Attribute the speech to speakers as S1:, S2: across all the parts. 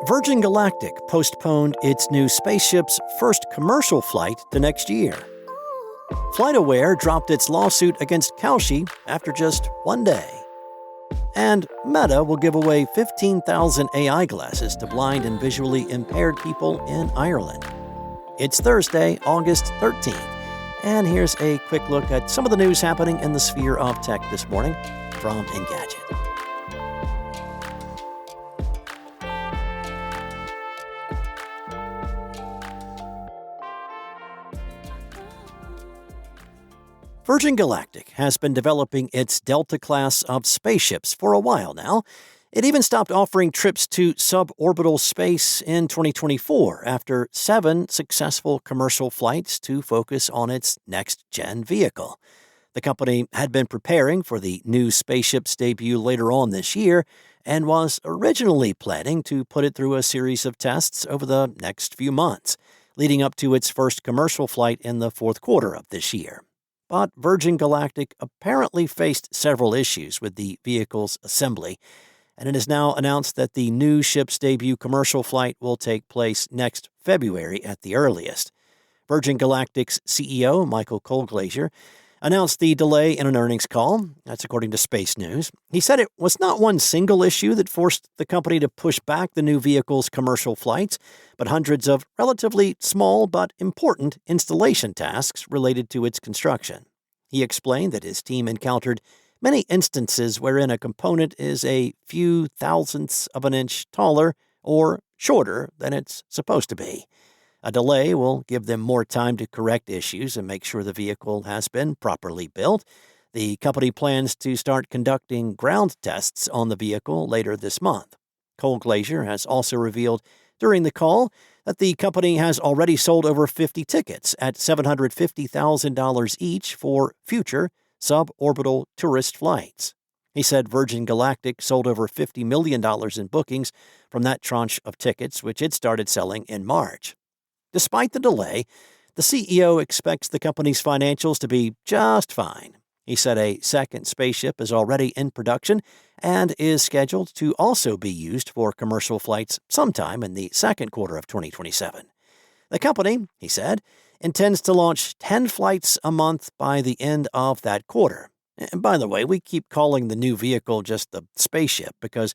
S1: Virgin Galactic postponed its new spaceship's first commercial flight to next year. FlightAware dropped its lawsuit against Kalshi after just one day. And Meta will give away 15,000 AI glasses to blind and visually impaired people in Ireland. It's Thursday, August 13th, and here's a quick look at some of the news happening in the sphere of tech this morning from Engadget. Virgin Galactic has been developing its Delta class of spaceships for a while now. It even stopped offering trips to suborbital space in 2024 after 7 successful commercial flights to focus on its next-gen vehicle. The company had been preparing for the new spaceship's debut later on this year and was originally planning to put it through a series of tests over the next few months, leading up to its first commercial flight in the fourth quarter of this year. But Virgin Galactic apparently faced several issues with the vehicle's assembly, and it is now announced that the new ship's debut commercial flight will take place next February at the earliest. Virgin Galactic's CEO, Michael Colglazier, announced the delay in an earnings call. That's according to Space News. He said it was not one single issue that forced the company to push back the new vehicle's commercial flights, but hundreds of relatively small but important installation tasks related to its construction. He explained that his team encountered many instances wherein a component is a few thousandths of an inch taller or shorter than it's supposed to be. A delay will give them more time to correct issues and make sure the vehicle has been properly built. The company plans to start conducting ground tests on the vehicle later this month. Colglazier has also revealed during the call that the company has already sold over 50 tickets at $750,000 each for future suborbital tourist flights. He said Virgin Galactic sold over $50 million in bookings from that tranche of tickets, which it started selling in March. Despite the delay, the CEO expects the company's financials to be just fine. He said a second spaceship is already in production and is scheduled to also be used for commercial flights sometime in the second quarter of 2027. The company, he said, intends to launch 10 flights a month by the end of that quarter. And by the way, we keep calling the new vehicle just the spaceship because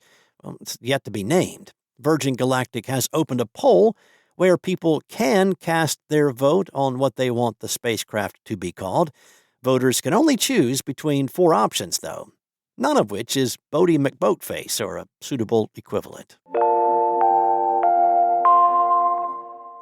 S1: it's yet to be named. Virgin Galactic has opened a poll where people can cast their vote on what they want the spacecraft to be called. Voters can only choose between 4 options, though, none of which is Bodie McBoatface or a suitable equivalent.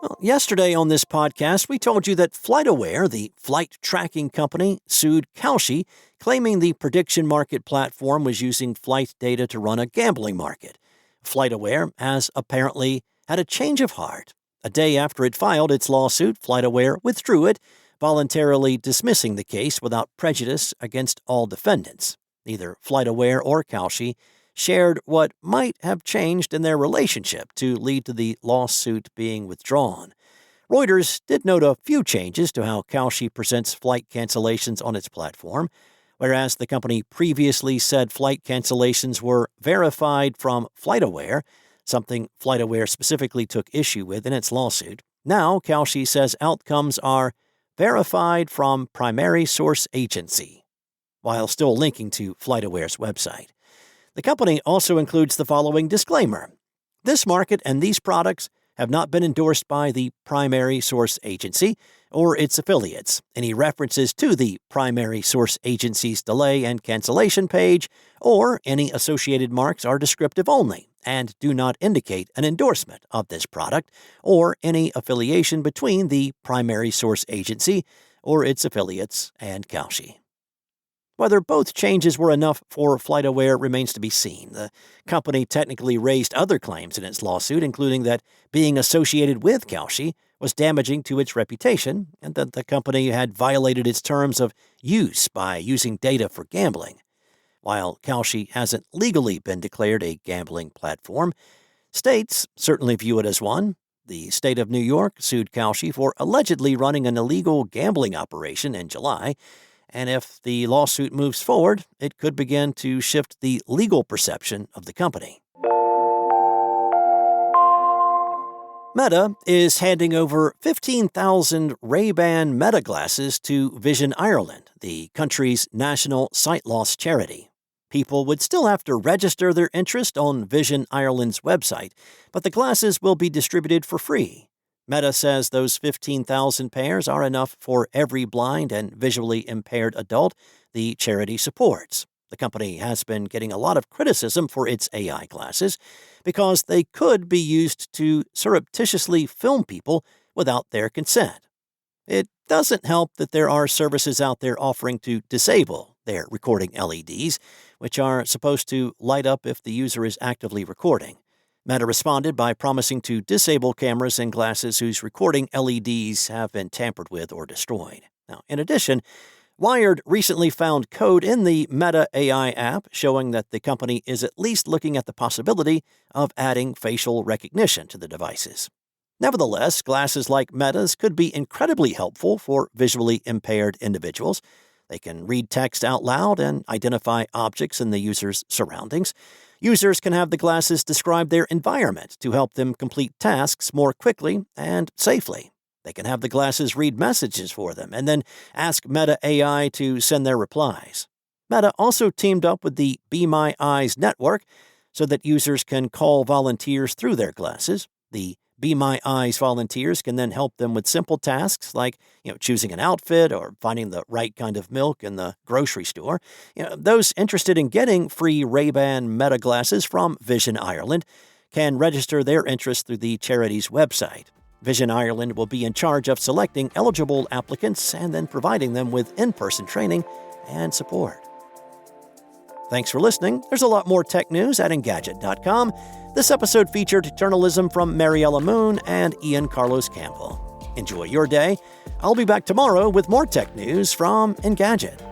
S1: Well, yesterday on this podcast, we told you that FlightAware, the flight tracking company, sued Kalshi, claiming the prediction market platform was using flight data to run a gambling market. FlightAware has apparently had a change of heart. A day after it filed its lawsuit, FlightAware withdrew it, voluntarily dismissing the case without prejudice against all defendants. Neither FlightAware or Kalshi shared what might have changed in their relationship to lead to the lawsuit being withdrawn. Reuters did note a few changes to how Kalshi presents flight cancellations on its platform. Whereas the company previously said flight cancellations were verified from FlightAware, something FlightAware specifically took issue with in its lawsuit. Now, Kalshi says outcomes are verified from primary source agency, while still linking to FlightAware's website. The company also includes the following disclaimer. This market and these products have not been endorsed by the primary source agency or its affiliates. Any references to the primary source agency's delay and cancellation page or any associated marks are descriptive only and do not indicate an endorsement of this product or any affiliation between the primary source agency or its affiliates and Kalshi. Whether both changes were enough for FlightAware remains to be seen. The company technically raised other claims in its lawsuit, including that being associated with Kalshi was damaging to its reputation and that the company had violated its terms of use by using data for gambling. While Kalshi hasn't legally been declared a gambling platform, states certainly view it as one. The state of New York sued Kalshi for allegedly running an illegal gambling operation in July, and if the lawsuit moves forward, it could begin to shift the legal perception of the company. Meta is handing over 15,000 Ray-Ban Meta glasses to Vision Ireland, the country's national sight loss charity. People would still have to register their interest on Vision Ireland's website, but the glasses will be distributed for free. Meta says those 15,000 pairs are enough for every blind and visually impaired adult the charity supports. The company has been getting a lot of criticism for its AI glasses because they could be used to surreptitiously film people without their consent. It doesn't help that there are services out there offering to disable their recording LEDs, which are supposed to light up if the user is actively recording. Meta responded by promising to disable cameras and glasses whose recording LEDs have been tampered with or destroyed. Now, in addition, Wired recently found code in the Meta AI app showing that the company is at least looking at the possibility of adding facial recognition to the devices. Nevertheless, glasses like Meta's could be incredibly helpful for visually impaired individuals. They can read text out loud and identify objects in the user's surroundings. Users can have the glasses describe their environment to help them complete tasks more quickly and safely. They can have the glasses read messages for them and then ask Meta AI to send their replies. Meta also teamed up with the Be My Eyes network so that users can call volunteers through their glasses. The Be My Eyes volunteers can then help them with simple tasks like, choosing an outfit or finding the right kind of milk in the grocery store. Those interested in getting free Ray-Ban Meta glasses from Vision Ireland can register their interest through the charity's website. Vision Ireland will be in charge of selecting eligible applicants and then providing them with in-person training and support. Thanks for listening. There's a lot more tech news at Engadget.com. This episode featured journalism from Mariella Moon and Ian Carlos Campbell. Enjoy your day. I'll be back tomorrow with more tech news from Engadget.